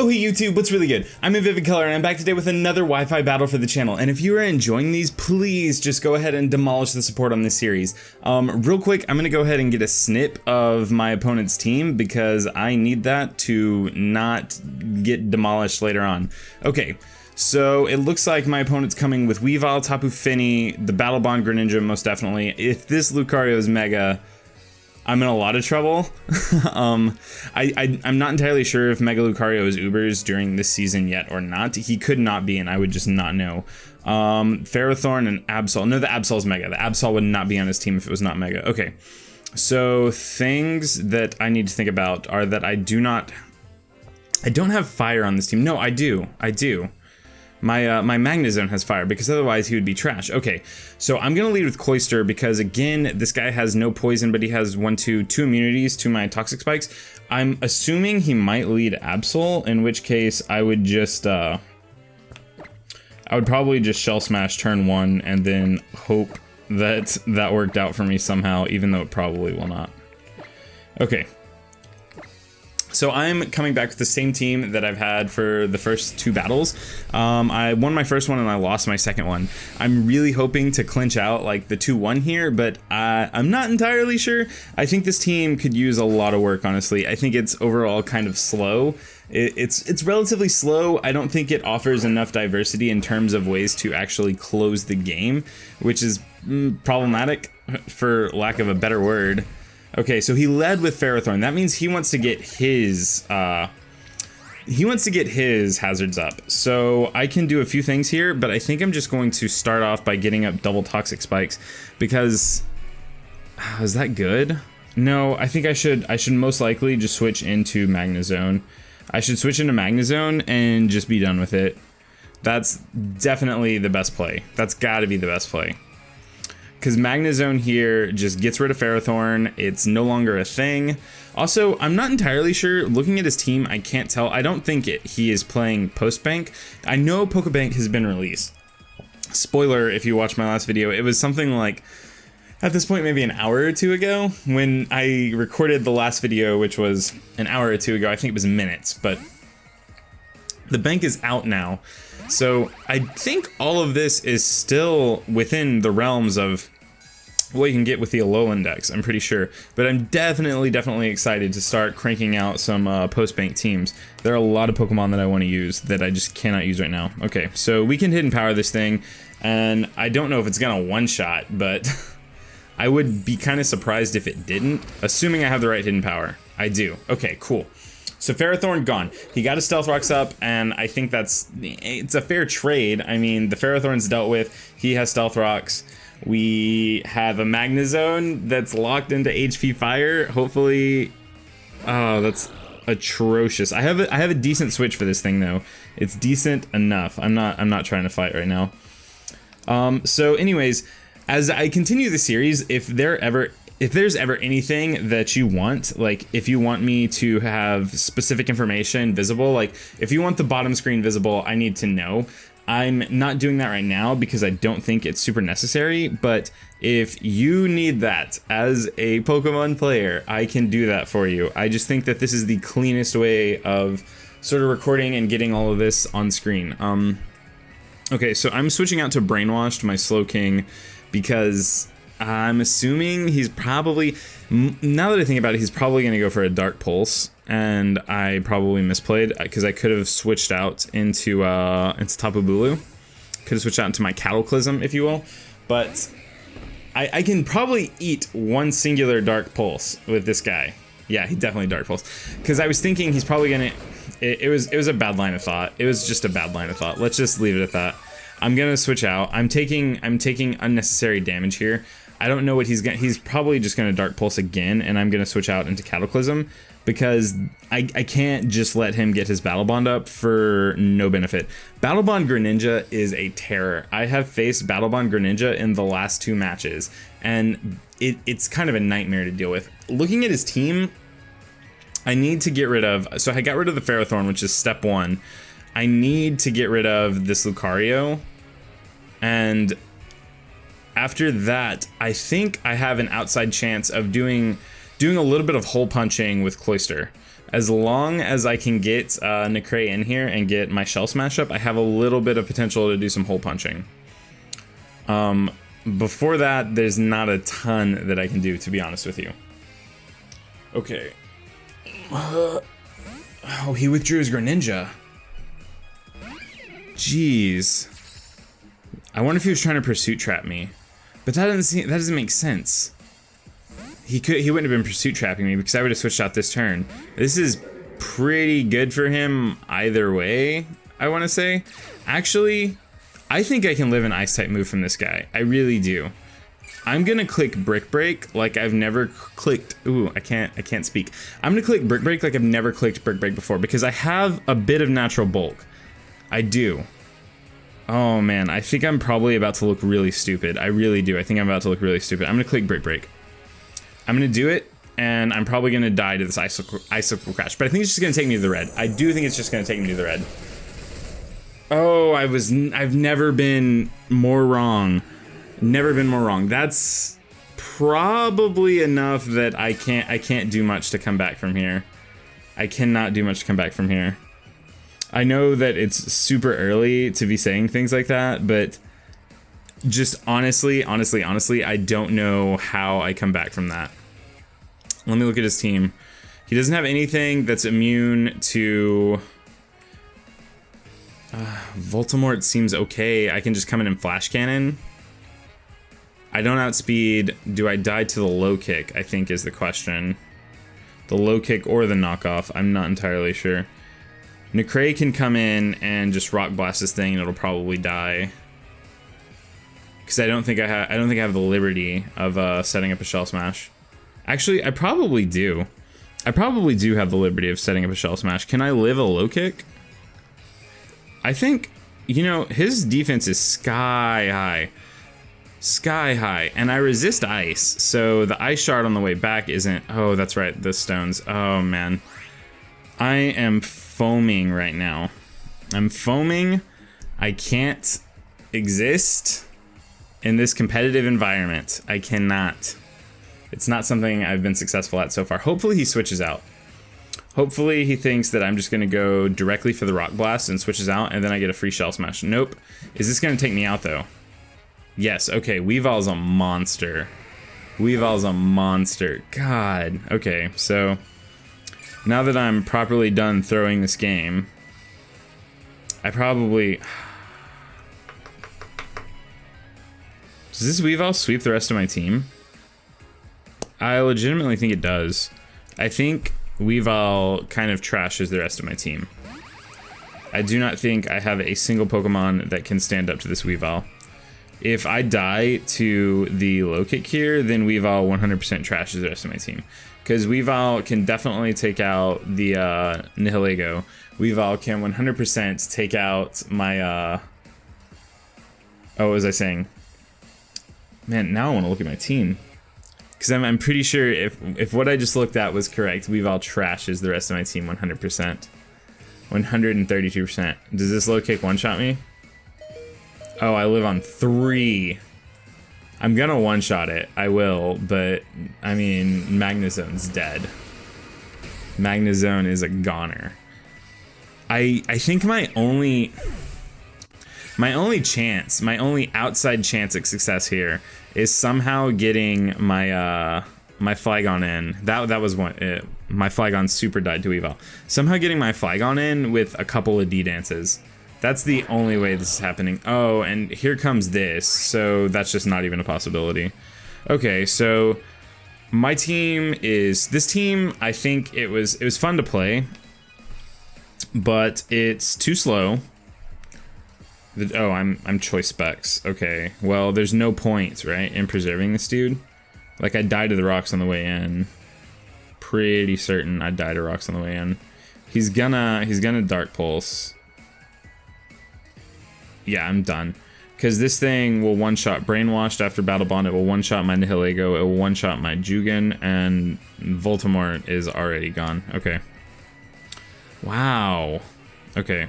Oh hey YouTube, what's really good? I'm in Vivid Color and I'm back today with another Wi-Fi battle for the channel, and if you are enjoying these, please just go ahead and demolish the support on this series. Real quick, I'm gonna go ahead and get a snip of my opponent's team because I need that to not get demolished later on. Okay, so it looks like my opponent's coming with Weavile, Tapu Fini, the Battle Bond Greninja most definitely. If this Lucario is Mega, I'm in a lot of trouble. I'm not entirely sure if Mega Lucario is Ubers during this season yet or not. He could not be, and I would just not know. Ferrothorn and Absol. No, the Absol's Mega. The Absol would not be on his team if it was not Mega. Okay, so things that I need to think about are that I don't have fire on this team. No, I do. My Magnezone has fire because otherwise he would be trash. Okay, so I'm gonna lead with Cloyster because again, this guy has no poison, but he has two immunities to my toxic spikes. I'm assuming he might lead Absol, in which case I would just I would probably just Shell Smash turn 1 and then hope that that worked out for me somehow, even though it probably will not. Okay. So I'm coming back with the same team that I've had for the first two battles. I won my first one and I lost my second one. I'm really hoping to clinch out like the 2-1 here, but I'm not entirely sure. I think this team could use a lot of work, honestly. I think it's overall kind of slow. It's relatively slow. I don't think it offers enough diversity in terms of ways to actually close the game, which is problematic for lack of a better word. Okay, so he led with Ferrothorn. That means he wants to get his hazards up. So I can do a few things here, but I think I'm just going to start off by getting up double toxic spikes because is that good? No, I think I should most likely just switch into Magnezone. I should switch into Magnezone and just be done with it. That's definitely the best play. That's got to be the best play. Because Magnezone here just gets rid of Ferrothorn. It's no longer a thing. Also, I'm not entirely sure. Looking at his team, I can't tell. I don't think he is playing Postbank. I know Pokebank has been released. Spoiler, if you watched my last video, it was something like, at this point, maybe an hour or two ago, when I recorded the last video, which was an hour or two ago. I think it was minutes, but the bank is out now. So I think all of this is still within the realms of what you can get with the Alolan decks, I'm pretty sure. But I'm definitely excited to start cranking out some post-bank teams. There are a lot of Pokemon that I want to use that I just cannot use right now. Okay, so we can hidden power this thing, and I don't know if it's gonna one-shot, but I would be kind of surprised if it didn't, assuming I have the right hidden power. I do. Okay, cool. So Ferrothorn gone. He got his Stealth Rocks up, and I think it's a fair trade. I mean, the Ferrothorn's dealt with. He has Stealth Rocks. We have a Magnezone that's locked into HP Fire. Hopefully, oh, that's atrocious. I have a decent switch for this thing though. It's decent enough. I'm not trying to fight right now. So anyways, as I continue the series, if there's ever anything that you want, like if you want me to have specific information visible, like if you want the bottom screen visible, I need to know. I'm not doing that right now because I don't think it's super necessary, but if you need that as a Pokemon player, I can do that for you. I just think that this is the cleanest way of sort of recording and getting all of this on screen. Okay, so I'm switching out to Brainwashed, my Slowking, because I'm assuming he's probably, now that I think about it, he's probably going to go for a Dark Pulse, and I probably misplayed because I could have switched out into Tapu Bulu. Could have switched out into my Cattleclysm, if you will, but I can probably eat one singular Dark Pulse with this guy. Yeah, he definitely Dark Pulse, because I was thinking he's probably going to, it was a bad line of thought. It was just a bad line of thought. Let's just leave it at that. I'm gonna switch out. I'm taking unnecessary damage here. I don't know what he's probably just gonna Dark Pulse again, and I'm gonna switch out into Cattleclysm because I can't just let him get his Battle Bond up for no benefit. Battle Bond Greninja is a terror. I have faced Battle Bond Greninja in the last 2 matches, and it's kind of a nightmare to deal with. Looking at his team, I need to get rid of, so I got rid of the Ferrothorn, which is step 1. I need to get rid of this Lucario, and after that, I think I have an outside chance of doing a little bit of hole punching with Cloyster. As long as I can get Necray in here and get my Shell Smash up, I have a little bit of potential to do some hole punching. Before that, there's not a ton that I can do, to be honest with you. Okay. Oh, he withdrew his Greninja. Jeez. I wonder if he was trying to pursuit trap me. But that doesn't make sense. He wouldn't have been pursuit trapping me because I would have switched out this turn. This is pretty good for him either way, I want to say. Actually, I think I can live an ice type move from this guy. I really do. I'm gonna click Brick Break like I've never clicked. Ooh, I can't speak. I'm gonna click Brick Break like I've never clicked Brick Break before because I have a bit of natural bulk. I do. Oh man, I think I'm probably about to look really stupid. I really do. I think I'm about to look really stupid. I'm gonna click Brick Break. I'm gonna do it, and I'm probably gonna die to this Icicle Crash, but I think it's just gonna take me to the red. I do think it's just gonna take me to the red. Oh, I've never been more wrong. Never been more wrong. That's probably enough that I can't do much to come back from here. I cannot do much to come back from here. I know that it's super early to be saying things like that, but just honestly, I don't know how I come back from that. Let me look at his team. He doesn't have anything that's immune to... Voltemort seems okay. I can just come in and Flash Cannon. I don't outspeed. Do I die to the low kick, I think is the question. The low kick or the knockoff, I'm not entirely sure. Necray can come in and just Rock Blast this thing and it'll probably die. Because I don't think I have the liberty of setting up a Shell Smash. Actually, I probably do. I probably do have the liberty of setting up a Shell Smash. Can I live a low kick? I think, you know, his defense is sky high. Sky high. And I resist ice, so the ice shard on the way back isn't... Oh, that's right, the stones. Oh, man. I am foaming right now. I'm foaming. I can't exist in this competitive environment. I cannot. It's not something I've been successful at so far. Hopefully he switches out. Hopefully he thinks that I'm just going to go directly for the Rock Blast and switches out, and then I get a free Shell Smash. Nope. Is this going to take me out, though? Yes. Okay, Weavile's a monster. Weavile's a monster. God. Okay, so now that I'm properly done throwing this game, I probably... Does this Weavile sweep the rest of my team? I legitimately think it does. I think Weavile kind of trashes the rest of my team. I do not think I have a single Pokemon that can stand up to this Weavile. If I die to the low kick here, then Weavile 100% trashes the rest of my team. Because Weavile can definitely take out the Nihilego. Weavile can 100% take out my... Oh, what was I saying? Man, now I want to look at my team. Because I'm pretty sure if what I just looked at was correct, Weavile trashes the rest of my team 100%. 132%. Does this low kick one-shot me? Oh, I live on 3. I'm gonna one-shot it. I will, but I mean, Magnezone's dead. Magnezone is a goner. I think my only chance, my only outside chance at success here is somehow getting my my Flygon in. That was one. My Flygon super died to Weavile. Somehow getting my Flygon in with a couple of D-dances. That's the only way this is happening. Oh, and here comes this. So that's just not even a possibility. Okay, so my team is this team. I think it was fun to play, but it's too slow. Oh, I'm choice specs. Okay, well, there's no point, right, in preserving this dude. Like, I died to the rocks on the way in. Pretty certain I'd die to rocks on the way in. He's gonna Dark Pulse. Yeah, I'm done. Because this thing will one-shot Brainwashed after Battle Bond. It will one-shot my Nihilego. It will one-shot my Jugen. And Voltemort is already gone. Okay. Wow. Okay.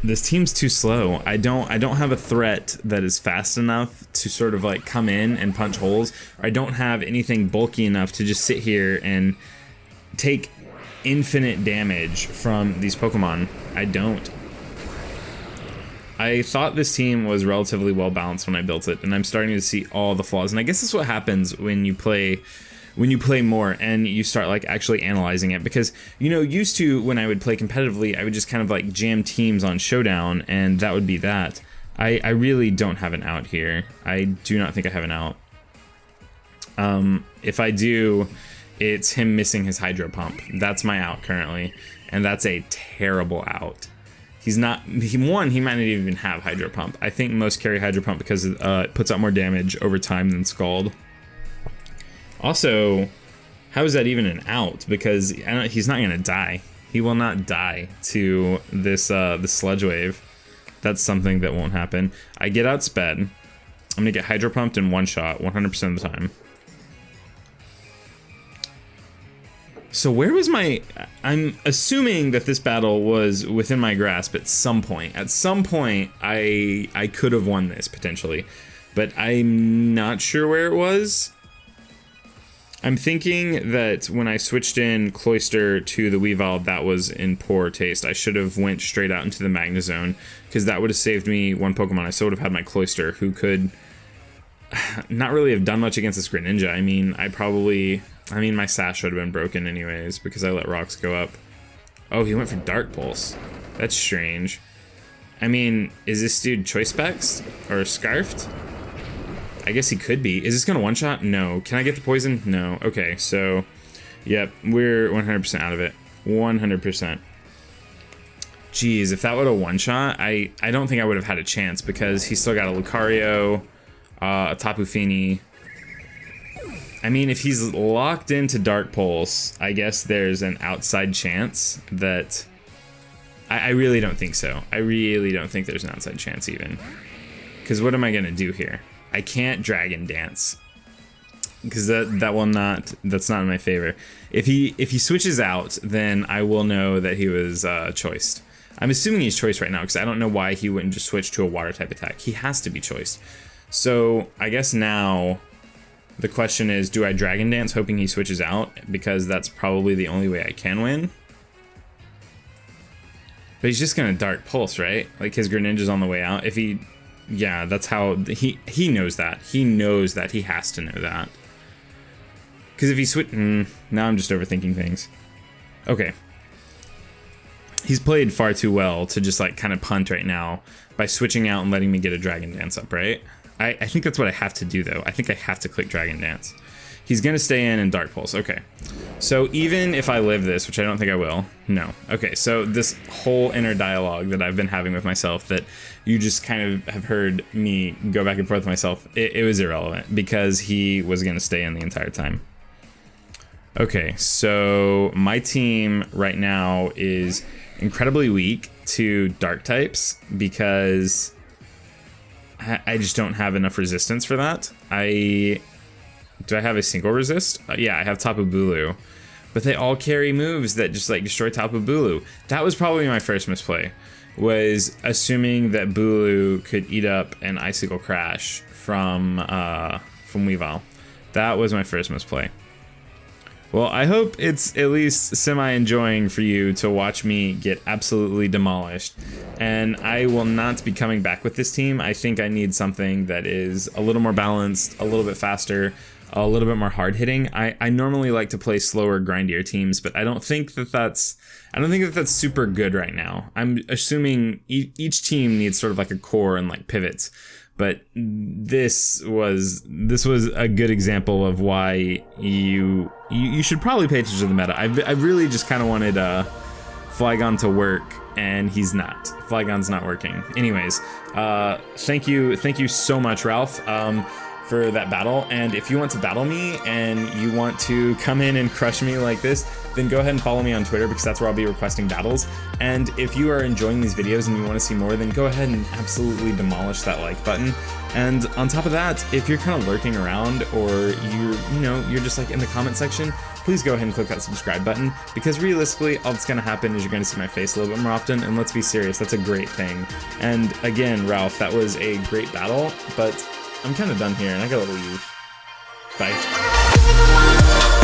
This team's too slow. I don't have a threat that is fast enough to sort of like come in and punch holes. Or I don't have anything bulky enough to just sit here and take infinite damage from these Pokemon. I don't. I thought this team was relatively well balanced when I built it, and I'm starting to see all the flaws. And I guess that's what happens when you play more and you start like actually analyzing it, because you know, used to when I would play competitively, I would just kind of like jam teams on Showdown and that would be that. I really don't have an out here. I do not think I have an out. If I do, it's him missing his Hydro Pump. That's my out currently, and that's a terrible out. He might not even have Hydro Pump. I think most carry Hydro Pump because it puts out more damage over time than Scald. Also, how is that even an out? Because he's not gonna die. He will not die to this Sludge Wave. That's something that won't happen. I get outsped. I'm gonna get Hydro Pumped in one shot 100% of the time. So where was my... I'm assuming that this battle was within my grasp at some point. At some point, I could have won this, potentially. But I'm not sure where it was. I'm thinking that when I switched in Cloyster to the Weavile, that was in poor taste. I should have went straight out into the Magnezone, because that would have saved me one Pokemon. I still would have had my Cloyster, who could not really have done much against this Greninja. I mean, my sash would have been broken anyways, because I let rocks go up. Oh, he went for Dark Pulse. That's strange. I mean, is this dude Choice Specs? Or Scarfed? I guess he could be. Is this gonna one-shot? No. Can I get the poison? No. Okay, so... Yep, we're 100% out of it. 100%. Jeez, if that would have one-shot, I don't think I would have had a chance, because he's still got a Lucario, a Tapu Fini. I mean, if he's locked into Dark Pulse, I guess there's an outside chance that... I really don't think so. I really don't think there's an outside chance even. Because what am I going to do here? I can't Dragon Dance. Because that's not in my favor. If he switches out, then I will know that he was choiced. I'm assuming he's choiced right now, because I don't know why he wouldn't just switch to a water type attack. He has to be choiced. So I guess now... The question is, do I Dragon Dance hoping he switches out? Because that's probably the only way I can win. But he's just gonna Dark Pulse, right? Like his Greninja's on the way out. If he... Yeah, that's how... He knows that. He knows that. He has to know that. Because if he switch... now I'm just overthinking things. Okay. He's played far too well to just like kind of punt right now by switching out and letting me get a Dragon Dance up, right? I think that's what I have to do, though. I think I have to click Dragon Dance. He's going to stay in and Dark Pulse. Okay. So even if I live this, which I don't think I will, no. Okay, so this whole inner dialogue that I've been having with myself that you just kind of have heard me go back and forth with myself, it was irrelevant because he was going to stay in the entire time. Okay, so my team right now is incredibly weak to Dark types because... I just don't have enough resistance for that. Do I have a single resist? Yeah, I have Tapu Bulu. But they all carry moves that just like destroy Tapu Bulu. That was probably my first misplay, was assuming that Bulu could eat up an Icicle Crash from Weavile. That was my first misplay. Well, I hope it's at least semi-enjoying for you to watch me get absolutely demolished. And I will not be coming back with this team. I think I need something that is a little more balanced, a little bit faster, a little bit more hard-hitting. I normally like to play slower, grindier teams, but I don't think that that's super good right now. I'm assuming each team needs sort of like a core and like pivots. But this was a good example of why you should probably pay attention to the meta. I really just kind of wanted Flygon to work, and he's not. Flygon's not working. Anyways, thank you so much, Ralph. for that battle. And if you want to battle me and you want to come in and crush me like this, then go ahead and follow me on Twitter, because that's where I'll be requesting battles. And if you are enjoying these videos and you want to see more, then go ahead and absolutely demolish that like button. And on top of that, if you're kind of lurking around, or you're just like in the comment section, please go ahead and click that subscribe button, because realistically all that's going to happen is you're going to see my face a little bit more often, and let's be serious, that's a great thing. And again, Ralph, that was a great battle, but I'm kind of done here and I gotta leave. Bye.